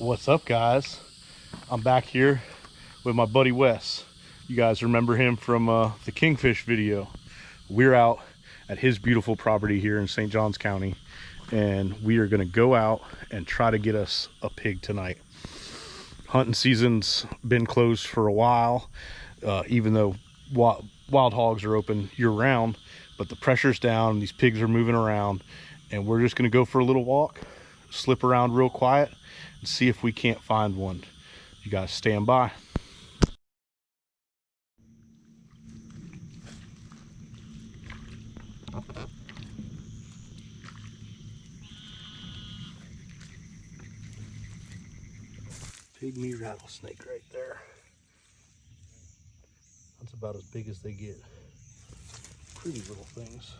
What's up, guys? I'm back here with my buddy Wes. You guys remember him from the Kingfish video. We're out at his beautiful property here in St. Johns County, and we are gonna go out and try to get us a pig tonight. Hunting season's been closed for a while, even though wild hogs are open year-round, but the pressure's down, these pigs are moving around, and we're just gonna go for a little walk, slip around real quiet, and see if we can't find one. You guys stand by. Pygmy rattlesnake right there. That's about as big as they get. Pretty little things.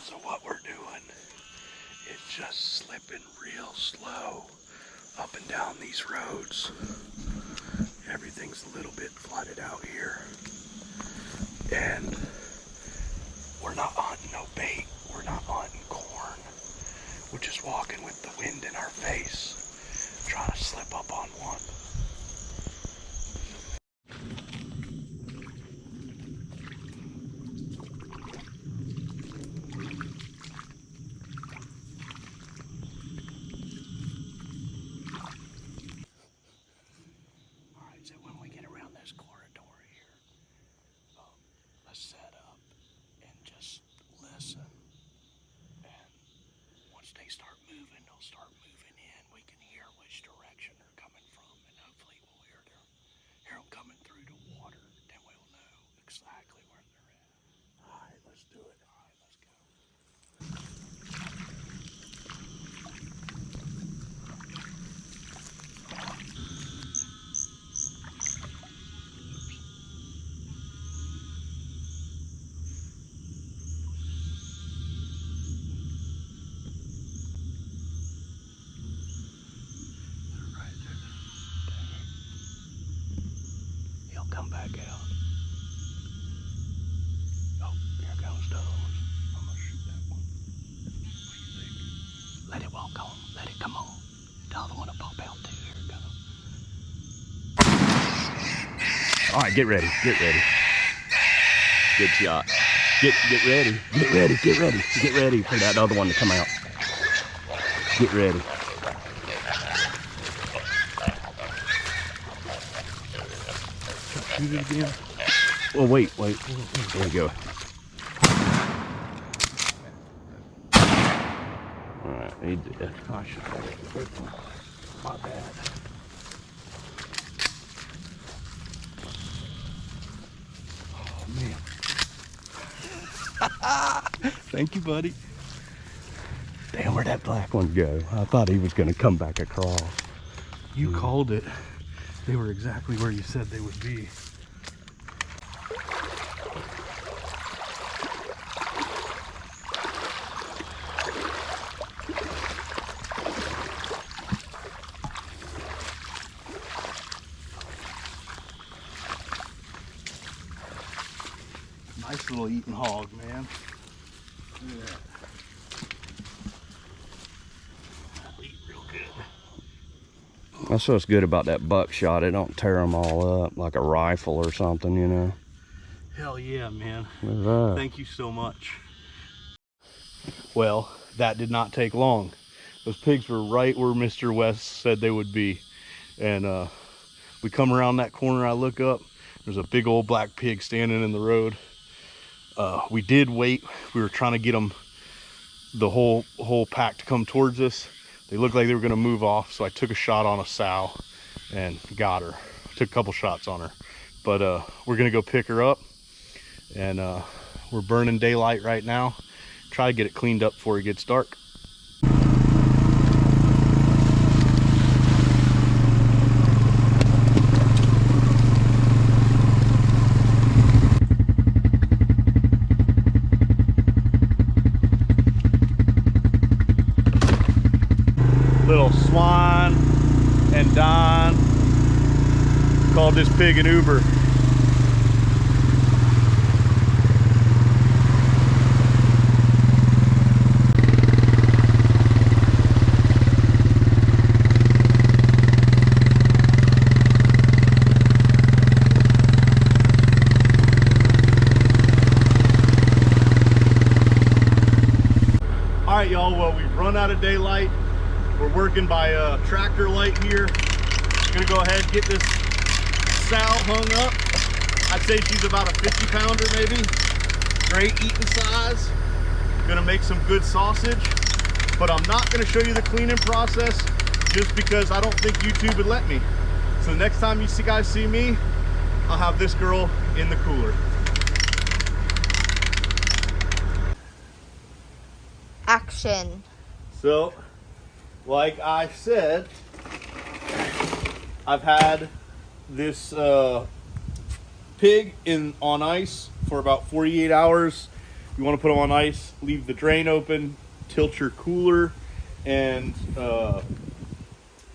So what we're doing is just slipping real slow up and down these roads. Everything's a little bit flooded out here. And we're not hunting no bait. We're not hunting corn. We're just walking with the wind in our face, trying to slip up on one. Come back out. Oh, here goes the other one. I'm gonna shoot that one. What do you think? Let it walk on. Let it come on. The other one will pop out too. Here it goes. All right, get ready. Get ready. Good shot. Get ready. Get ready. Get ready. Get ready for that other one to come out. Get ready. Shoot it again. Oh, wait. There we go. Alright, he did. I should have it. My bad. Oh, man. Thank you, buddy. Damn, where'd that black one go? I thought he was going to come back across. You called it. They were exactly where you said they would be. Nice little eating hog, man. Look at that. That'll eat real good. That's what's good about that buckshot. It don't tear them all up like a rifle or something, you know. Hell yeah, man. Thank you so much. Well, that did not take long. Those pigs were right where Mr. West said they would be. And we come around that corner, I look up, there's a big old black pig standing in the road. We did wait. We were trying to get them, the whole pack, to come towards us. They looked like they were going to move off, so I took a shot on a sow and got her. Took a couple shots on her, but we're going to go pick her up, and We're burning daylight right now. Try to get it cleaned up before it gets dark. Little Swan and Don called this pig an Uber. All right, y'all, well, we've run out of daylight. We're working by tractor light here. Gonna go ahead and get this sow hung up. I'd say she's about a 50 pounder maybe. Great eating size. Gonna make some good sausage, but I'm not gonna show you the cleaning process just because I don't think YouTube would let me. So the next time you guys see me, I'll have this girl in the cooler. Action. So, like I said, I've had this pig on ice for about 48 hours. You want to put them on ice, leave the drain open, tilt your cooler, and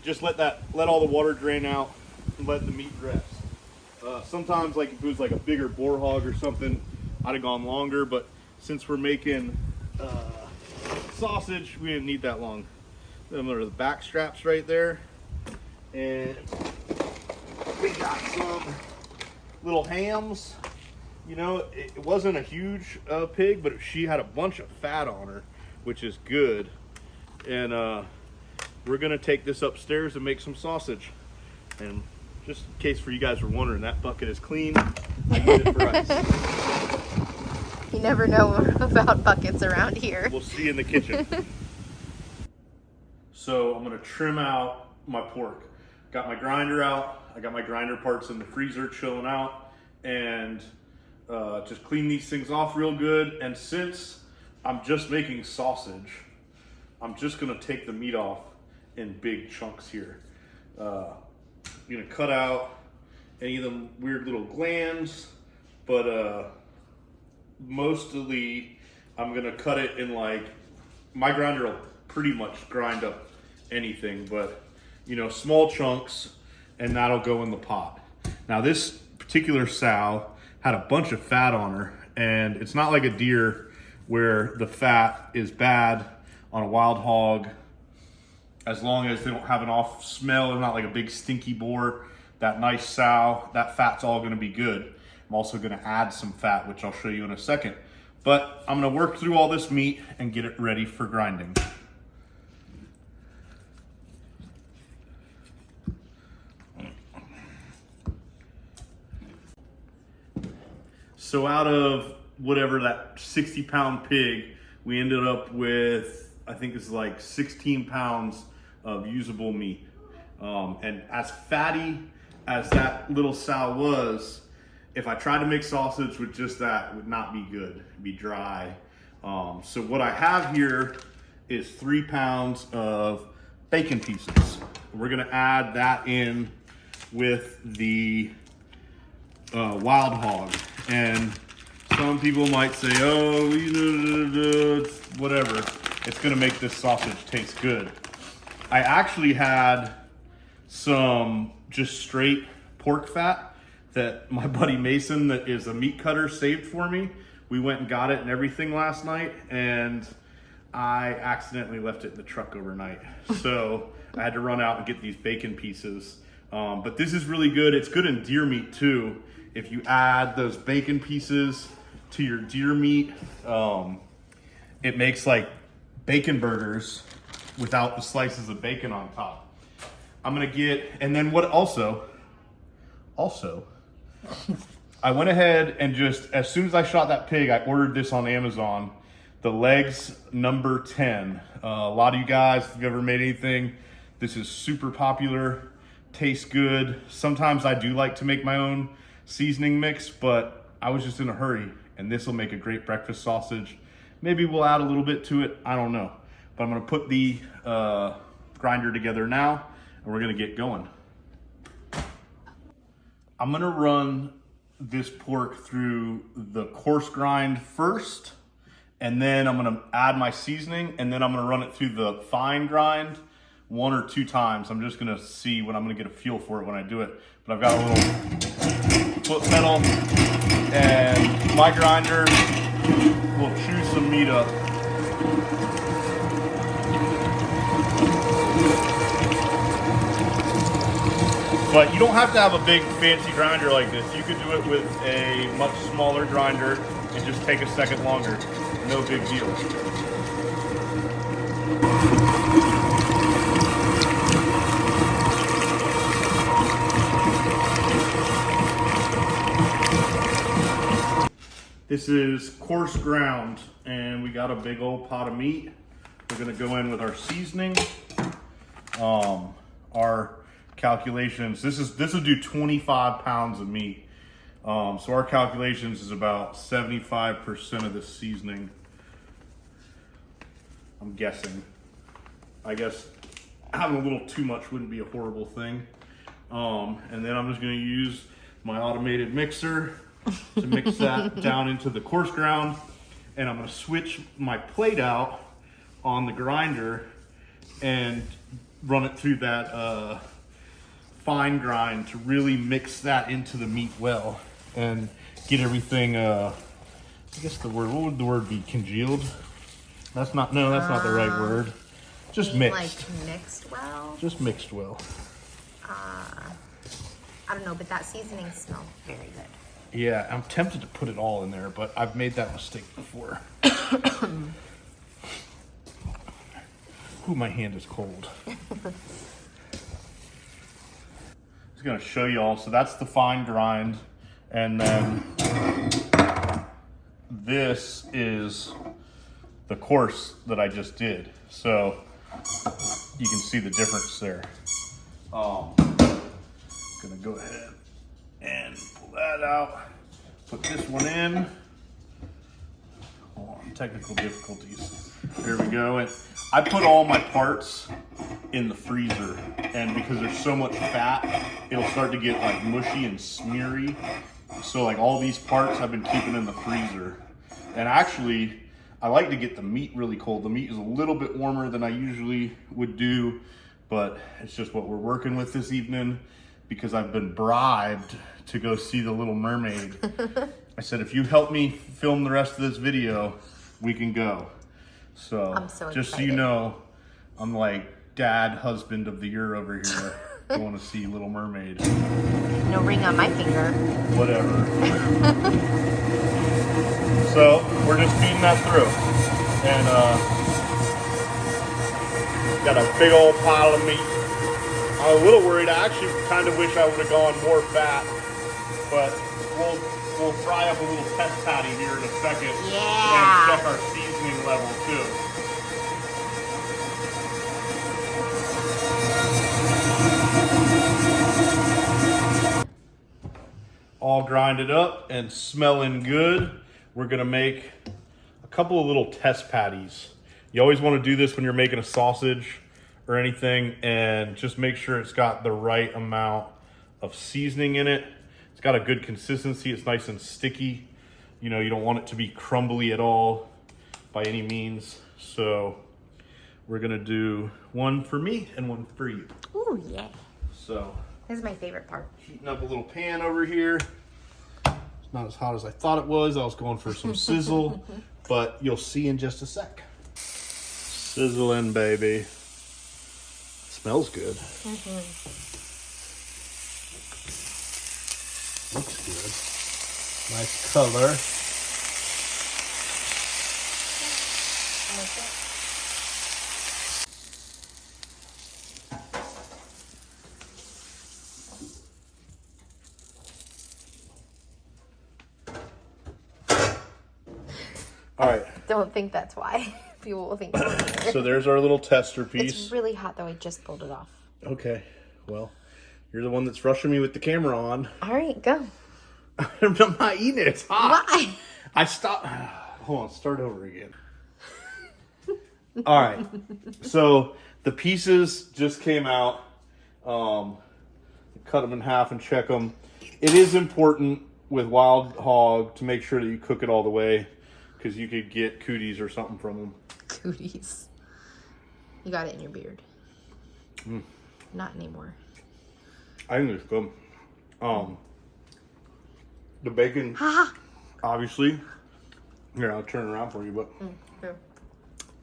just let all the water drain out and let the meat rest. Sometimes, like if it was like a bigger boar hog or something, I'd have gone longer, but since we're making sausage, we didn't need that long. Then there are the back straps right there, and we got some little hams. You know, it wasn't a huge pig, but she had a bunch of fat on her, which is good. And we're gonna take this upstairs and make some sausage. And just in case for you guys were wondering, that bucket is clean. I use it for ice. You never know about buckets around here. We'll see you in the kitchen. So I'm gonna trim out my pork. Got my grinder out. I got my grinder parts in the freezer chilling out, and just clean these things off real good. And since I'm just making sausage, I'm just gonna take the meat off in big chunks here. I'm gonna cut out any of them weird little glands, but mostly I'm gonna cut it in, like, my grinder will pretty much grind up anything, but you know, small chunks, and that'll go in the pot. Now this particular sow had a bunch of fat on her, and it's not like a deer where the fat is bad on a wild hog. As long as they don't have an off smell, they're not like a big stinky boar. That nice sow, that fat's all gonna be good. I'm also gonna add some fat, which I'll show you in a second. But I'm gonna work through all this meat and get it ready for grinding. So out of whatever that 60-pound pig, we ended up with, I think it's like 16 pounds of usable meat. And as fatty as that little sow was, if I tried to make sausage with just that, it would not be good. It'd be dry. So what I have here is 3 pounds of bacon pieces. We're gonna add that in with the wild hog. And some people might say, oh, whatever, it's gonna make this sausage taste good. I actually had some just straight pork fat that my buddy Mason, that is a meat cutter, saved for me. We went and got it and everything last night, and I accidentally left it in the truck overnight. So I had to run out and get these bacon pieces. But this is really good. It's good in deer meat too. If you add those bacon pieces to your deer meat, it makes like bacon burgers without the slices of bacon on top. I'm gonna get, and then what also, I went ahead and just, as soon as I shot that pig, I ordered this on Amazon, the legs number 10. A lot of you guys, if you've ever made anything, this is super popular, tastes good. Sometimes I do like to make my own seasoning mix, but I was just in a hurry and this will make a great breakfast sausage. Maybe we'll add a little bit to it, I don't know. But I'm gonna put the grinder together now, and we're gonna get going. I'm gonna run this pork through the coarse grind first, and then I'm gonna add my seasoning, and then I'm gonna run it through the fine grind 1 or 2 times. I'm just gonna see when I'm gonna get a feel for it when I do it. But I've got a little foot pedal, and my grinder will chew some meat up. But you don't have to have a big fancy grinder like this. You could do it with a much smaller grinder and just take a second longer. No big deal. This is coarse ground, and we got a big old pot of meat. We're gonna go in with our seasoning. Our calculations, this will do 25 pounds of meat. So our calculations is about 75% of the seasoning. I'm guessing. I guess having a little too much wouldn't be a horrible thing. And then I'm just gonna use my automated mixer to mix that down into the coarse ground. And I'm gonna switch my plate out on the grinder and run it through that fine grind to really mix that into the meat well and get everything, I guess the word, what would the word be? Congealed? That's not the right word. Just mixed. Like mixed well? Just mixed well. I don't know, but that seasoning smells very good. Yeah, I'm tempted to put it all in there, but I've made that mistake before. Ooh, my hand is cold. Just gonna show you all. So that's the fine grind, and then this is the coarse that I just did. So you can see the difference there. Gonna go ahead and pull that out. Put this one in. Hold on, technical difficulties. There we go. And I put all my parts in the freezer, and because there's so much fat, it'll start to get like mushy and smeary. So like all these parts I've been keeping in the freezer. And actually, I like to get the meat really cold. The meat is a little bit warmer than I usually would do, but it's just what we're working with this evening because I've been bribed to go see The Little Mermaid. I said, if you help me film the rest of this video, we can go. So, I'm so just excited. so you know, I'm like dad, husband of the year over here. Going to see Little Mermaid. No ring on my finger. Whatever. So we're just feeding that through. And got a big old pile of meat. I'm a little worried. I actually kind of wish I would have gone more fat. But we'll fry up a little test patty here in a second. Yeah. And check our seasoning level too. All grinded up and smelling good. We're gonna make a couple of little test patties. You always want to do this when you're making a sausage or anything, and just make sure it's got the right amount of seasoning in it. It's got a good consistency. It's nice and sticky. You know, you don't want it to be crumbly at all by any means. So we're gonna do one for me and one for you. Ooh, yeah. So This is my favorite part. heating up a little pan over here. It's not as hot as I thought it was. I was going for some sizzle, but you'll see in just a sec. Sizzling, baby. Smells good. Looks good. Nice color. All right. Don't think that's why. People will think it's So there's our little tester piece. It's really hot though. I just pulled it off. Okay. Well, you're the one that's rushing me with the camera on. All right, go. I'm not eating it. It's hot. Why? I stopped. Hold on, start over again. All right. So the pieces just came out. Cut them in half and check them. It is important with wild hog to make sure that you cook it all the way, because you could get cooties or something from them. Cooties. You got it in your beard. Not anymore. I think it's good. The bacon, obviously. Here, I'll turn it around for you, but Here.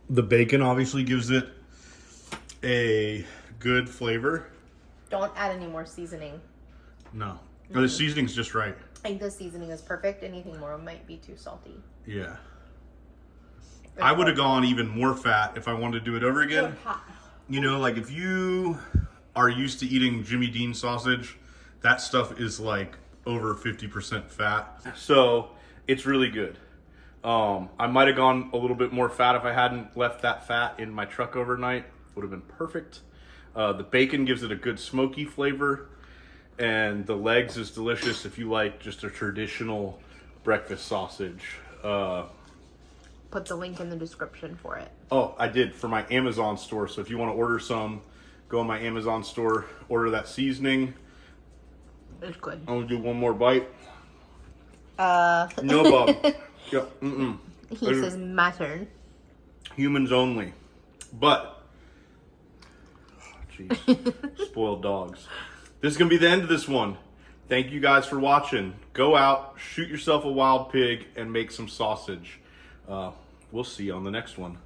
the bacon obviously gives it a good flavor. Don't add any more seasoning. No. The seasoning's just right. I think the seasoning is perfect. Anything more might be too salty. Yeah. I would have gone even more fat if I wanted to do it over again. You know, like if you are used to eating Jimmy Dean sausage, that stuff is like over 50% fat. So it's really good. I might have gone a little bit more fat if I hadn't left that fat in my truck overnight. Would have been perfect. The bacon gives it a good smoky flavor, and the legs is delicious if you like just a traditional breakfast sausage. Put the link in the description for it. Oh, I did, for my Amazon store. So if you want to order some, go on my Amazon store, order that seasoning. It's good. I'm gonna do one more bite. No, Bob. Yeah, He says my turn. Humans only. But, jeez, spoiled dogs. This is gonna be the end of this one. Thank you guys for watching. Go out, shoot yourself a wild pig, and make some sausage. We'll see you on the next one.